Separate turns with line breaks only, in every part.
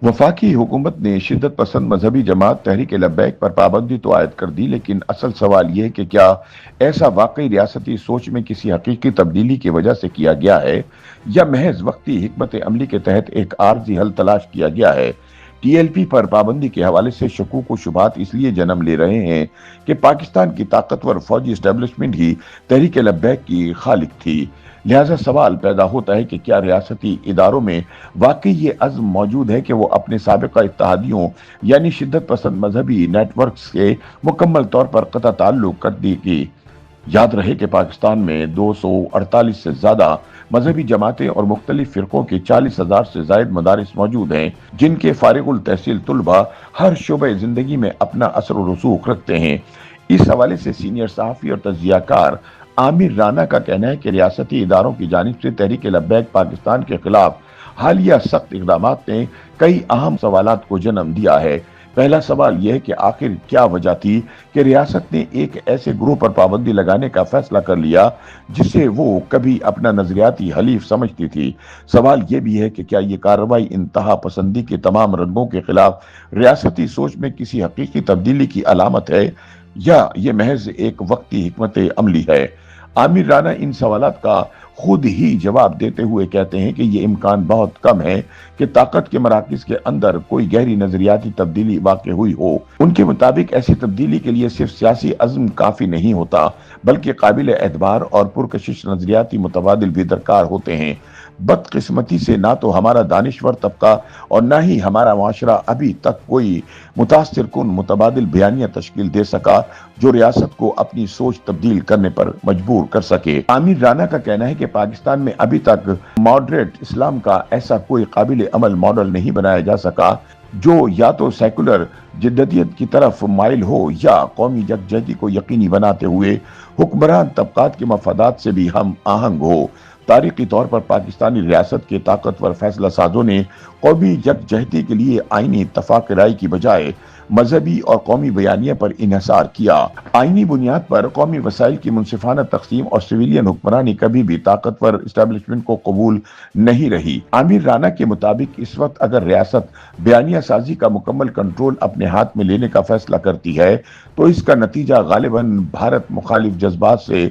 वफाकी हुकूमत ने शिद्दत पसंद मजहबी जमात तहरीक लब्बैक पर पाबंदी तो आयद कर दी, लेकिन असल सवाल यह है कि क्या ऐसा वाकई रियासती सोच में किसी हकीकी तब्दीली की वजह से किया गया है या महज वक्ती हिकमत अमली के तहत एक आर्जी हल तलाश किया गया है। टीएलपी पर पाबंदी के हवाले से शकूक व शुबहात इसलिए जन्म ले रहे हैं कि पाकिस्तान की ताकतवर फौजी एस्टेब्लिशमेंट ही तहरीक लब्बैक की खालिक थी। लिहाजा सवाल पैदा होता है कि क्या रियासती इदारों में वाकई ये अज़्म मौजूद है कि वो अपने साबिका इत्तेहादियों यानी शिद्दत पसंद मजहबी नेटवर्क से मुकम्मल तौर पर कता ताल्लुक कर देगी। याद रहे कि पाकिस्तान में 248 से ज्यादा मजहबी जमातें और मुख्तलिफ फिरकों के 40,000 से जायद मदारिस मौजूद हैं, जिनके फारिगुल तहसील तुलबा हर शोबे जिंदगी में अपना असर व रसूख रखते हैं। इस हवाले से सीनियर सहाफ़ी और तज्जियाकार आमिर राना का कहना है कि रियासती इदारों की जानिब से तहरीक लब्बैक पाकिस्तान के खिलाफ हालिया सख्त इक़दामात ने कई अहम सवालात को जन्म दिया है। पहला सवाल यह है कि आखिर क्या वजह थी कि रियासत ने एक ऐसे ग्रोह पर पाबंदी लगाने का फैसला कर लिया जिसे वो कभी अपना नजरियाती हलीफ समझती थी। सवाल यह भी है कि क्या ये कार्रवाई इंतहा पसंदी के तमाम रंगों के खिलाफ रियासती सोच में किसी हकीकी तब्दीली की अलामत है या ये महज एक वक्ती हिकमत अमली है। आमिर राना इन सवालात का खुद ही जवाब देते हुए कहते हैं कि ये इम्कान बहुत कम है कि ताकत के मराकज के अंदर कोई गहरी नजरियाती तब्दीली वाक़ हुई हो। उनके मुताबिक ऐसी तब्दीली के लिए सिर्फ सियासी अज़्म काफ़ी नहीं होता, बल्कि काबिल एतबार और पुरकशिश नजरियाती मुतबादिल भी दरकार होते हैं। बदकिस्मती से ना तो हमारा दानिश्वर तबका और ना ही हमारा माशरा अभी तक कोई मुतासिर कुन मुतबादिल बयानिया तश्कील दे सका जो रियासत को अपनी सोच तब्दील करने पर मजबूर कर सके। आमिर राना का कहना है कि पाकिस्तान में अभी तक मॉडरेट इस्लाम का ऐसा कोई काबिल अमल मॉडल नहीं बनाया जा सका जो या तो सेकुलर जिद्दतियत की तरफ माइल हो या कौमी यकजहती को यकीनी बनाते हुए हुक्मरान तबकात के मफादात से भी हम आहंग हो। तारीखी तौर पर पाकिस्तानी रियासत के ताकतवर फैसला साजों ने कौमी यकजहती के लिए आईनी इत्तफाक राय की बजाय मजहबी और कौमी बयानिया पर इन्हिसार किया। आईनी बुनियाद पर कौमी वसाइल की मुनसिफाना तकसीम और सिविलियन हुक्मरानी कभी भी ताकतवर इस्टेब्लिशमेंट को कबूल नहीं रही। आमिर राना के मुताबिक इस वक्त अगर रियासत बयानिया साजी का मुकम्मल कंट्रोल अपने हाथ में लेने का फैसला करती है तो इसका नतीजा गालिबन भारत मुखालिफ जज्बात से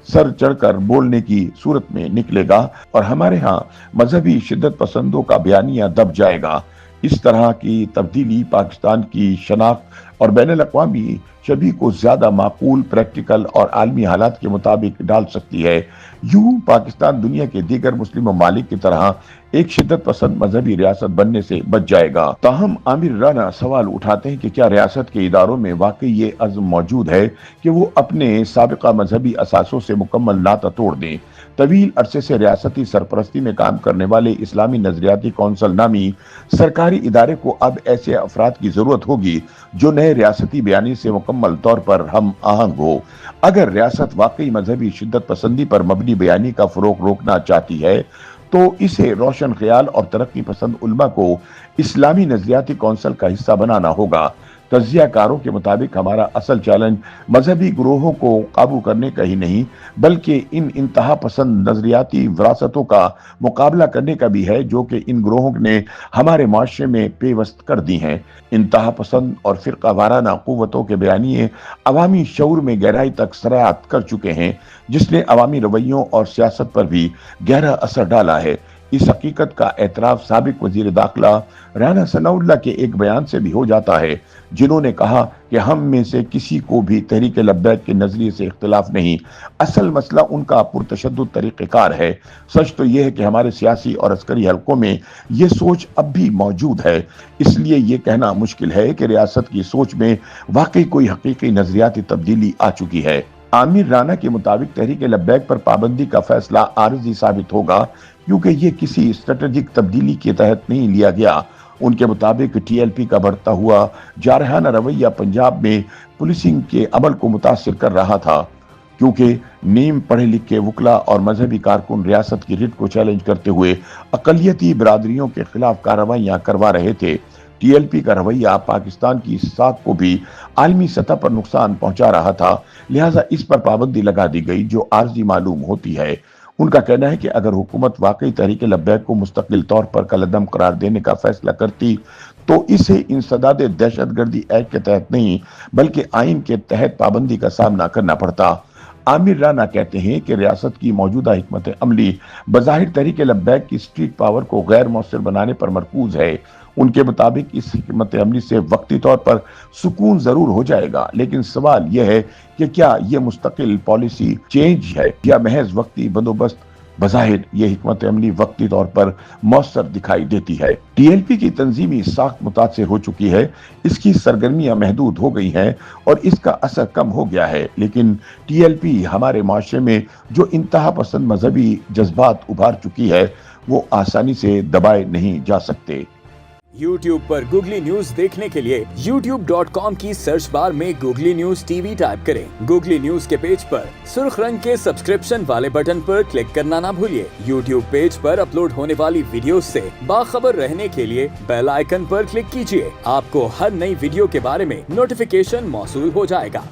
सर चढ़कर बोलने की सूरत में निकलेगा और हमारे यहाँ मजहबी शिद्दत पसंदों का बयानिया दब जाएगा। इस तरह की तब्दीली पाकिस्तान की शनाख्त और बैनुल अक़वामी छवि को ज्यादा माकूल, प्रैक्टिकल और आलमी हालात के मुताबिक डाल सकती है। यूं पाकिस्तान दुनिया के दीगर मुस्लिम ममालिक की तरह एक शिद्दत पसंद मजहबी रियासत बनने से बच जाएगा। ताहम आमिर राना सवाल उठाते हैं कि क्या रियासत के इदारों में वाकई ये अज़्म मौजूद है कि वो अपने साबिका मजहबी असासों से मुकम्मल नाता तोड़ दें। तवील अरसे से रियासती सरपरस्ती में काम करने वाले इस्लामी नजरियाती कौंसल नामी सरकारी इदारे को अब ऐसे अफराद की जरूरत होगी जो नए रियासती बयानी से मुकम्मल तौर पर हम आहंग हो। अगर रियासत वाकई मजहबी शिद्दत पसंदी पर मबनी बयानी का फरोग रोकना चाहती है तो इसे रोशन ख्याल और तरक्की पसंद उल्मा को इस्लामी नजरियाती कौंसल का हिस्सा बनाना होगा। तज्जियाकारों के मुताबिक हमारा असल चैलेंज मजहबी ग्रोहों को काबू करने का ही नहीं बल्कि इन इंतहा पसंद नजरियाती विरासतों का मुकाबला करने का भी है जो कि इन ग्रोहों ने हमारे माशरे में पेवस्त कर दी हैं। इंतहा पसंद और फिरका वाराना कुव्वतों के बयानिए अवामी शऊर में गहराई तक सरायत कर चुके हैं, जिसने अवामी रवैयों और सियासत पर भी गहरा असर डाला है। इस हकीकत का एतराफ साबिक वजीर दाखिला राना सनाउल्ला के एक बयान से भी हो जाता है, जिन्होंने कहा कि हम में से किसी को भी तहरीक लब्बैक के नजरिए से इख्तिलाफ नहीं, असल मसला उनका पुरतशद्दुद तरीक़ेकार है। सच तो यह है कि हमारे सियासी और अस्करी हलकों में ये सोच अब भी मौजूद है, इसलिए ये कहना मुश्किल है कि रियासत की सोच में वाकई कोई हकीकी नजरियाती तब्दीली आ चुकी है। आमिर राना के मुताबिक तहरीक लब्बैक पर पाबंदी का फैसला आरजी साबित होगा क्योंकि ये किसी स्ट्रेटेजिक तब्दीली के तहत नहीं लिया गया। उनके मुताबिक टीएलपी का बढ़ता हुआ जारहाना रवैया पंजाब में पुलिसिंग के अमल को मुतासिर कर रहा था, क्योंकि नीम पढ़े लिखे वकला और मजहबी कारकुन रियासत की रिट को चैलेंज करते हुए अकलियती बिरादरियों के खिलाफ कार्रवाइयां करवा रहे थे। टीएलपी का रवैया पाकिस्तान की साख को भी आलमी सतह पर नुकसान पहुंचा रहा था, लिहाजा इस पर पाबंदी लगा दी गई जो आर्जी मालूम होती है। उनका कहना है कि अगर हुकूमत वाकई तहरीक लब्बैक को मुस्तकिल तौर पर कलअदम करार देने का फैसला करती तो इसे इंसदाद दहशतगर्दी एक्ट के तहत नहीं बल्कि आइन के तहत पाबंदी का सामना करना पड़ता। आमिर राना कहते हैं कि रियासत की मौजूदा हिकमत अमली बज़ाहिर तहरीक लब्बैक की स्ट्रीट पावर को गैर मौसर बनाने पर मरकूज है। उनके मुताबिक इस हिकमत अमली से वक्ती तौर पर सुकून जरूर हो जाएगा, लेकिन सवाल यह है कि क्या यह मुस्तकिल पॉलिसी चेंज है या महज वक्ती बंदोबस्त। बज़ाहिर ये हिकमत अमली वक्ती तौर पर मौसर दिखाई देती है। टीएलपी की तंजीमी साख मुतासिर हो चुकी है, इसकी सरगर्मियां महदूद हो गई हैं और इसका असर कम हो गया है, लेकिन टीएलपी हमारे माशरे में जो इंतहा पसंद मजहबी जज्बात उभार चुकी है वो आसानी से दबाए नहीं जा सकते।
YouTube पर गूगली न्यूज देखने के लिए youtube.com की सर्च बार में गूगली न्यूज टीवी टाइप करें। गूगली न्यूज के पेज पर सुर्ख रंग के सब्सक्रिप्शन वाले बटन पर क्लिक करना ना भूलिए। YouTube पेज पर अपलोड होने वाली वीडियोस से बाखबर रहने के लिए बेल आइकन पर क्लिक कीजिए। आपको हर नई वीडियो के बारे में नोटिफिकेशन मौसूल हो जाएगा।